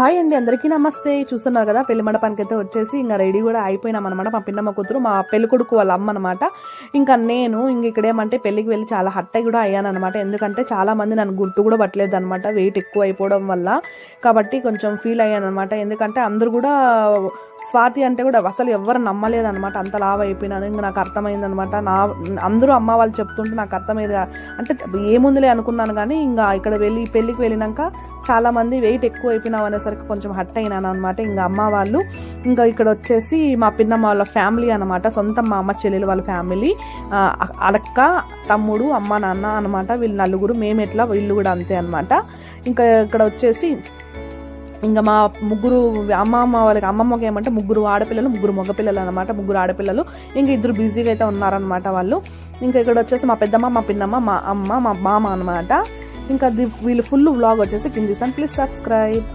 Hi అండి, అందరికీ నమస్తే. చూస్తున్నారు కదా, పెళ్లి మండపానికి అయితే వచ్చేసి ఇంకా రెడీ కూడా అయిపోయినాం అనమాట. మా పిన్నమ్మ కూతురు, మా పెళ్లి కొడుకు వాళ్ళ అమ్మ అనమాట. ఇంకా నేను ఇక్కడ ఏమంటే పెళ్లికి వెళ్ళి చాలా హట్ అయి కూడా అయ్యాను అనమాట. ఎందుకంటే చాలా మంది నన్ను గుర్తు కూడా పట్టలేదు అనమాట, వెయిట్ ఎక్కువ అయిపోవడం వల్ల. కాబట్టి కొంచెం ఫీల్ అయ్యాను అనమాట. ఎందుకంటే అందరూ కూడా స్వాతి అంటే కూడా అసలు ఎవరు నమ్మలేదనమాట, అంత లావ్ అయిపోయినాను. ఇంకా నాకు అర్థమైందనమాట. అందరూ అమ్మ వాళ్ళు చెప్తుంటే నాకు అర్థమయ్యేది. అంటే ఏముందిలే అనుకున్నాను, కానీ ఇంకా ఇక్కడ పెళ్ళికి వెళ్ళినాక చాలా మంది వెయిట్ ఎక్కువ అయిపోయినావు అనేసరికి కొంచెం హట్ అయినాను అనమాట. ఇంకా అమ్మ వాళ్ళు ఇంకా ఇక్కడ వచ్చేసి మా పిన్నమ్మ వాళ్ళ ఫ్యామిలీ అనమాట, సొంత మా అమ్మ చెల్లెలు వాళ్ళ ఫ్యామిలీ, అక్క తమ్ముడు అమ్మ నాన్న అనమాట. వీళ్ళు నలుగురు, మేము ఎట్లా వీళ్ళు కూడా అంతే అనమాట. ఇంకా ఇక్కడ వచ్చేసి ఇంకా మా ముగ్గురు అమ్మమ్మకి ఏమంటే ముగ్గురు ఆడపిల్లలు, ముగ్గురు మగపిల్లలు అనమాట. ముగ్గురు ఆడపిల్లలు, ఇంకా ఇద్దరు బిజీగా అయితే ఉన్నారనమాట వాళ్ళు. ఇంకా ఇక్కడ వచ్చేసి మా పెద్దమ్మ, మా పిన్నమ్మ, మా అమ్మ, మా మామ అనమాట. ఇంకా వీళ్ళు ఫుల్ వ్లాగ్ వచ్చేసి కింద తీసాను. Please subscribe.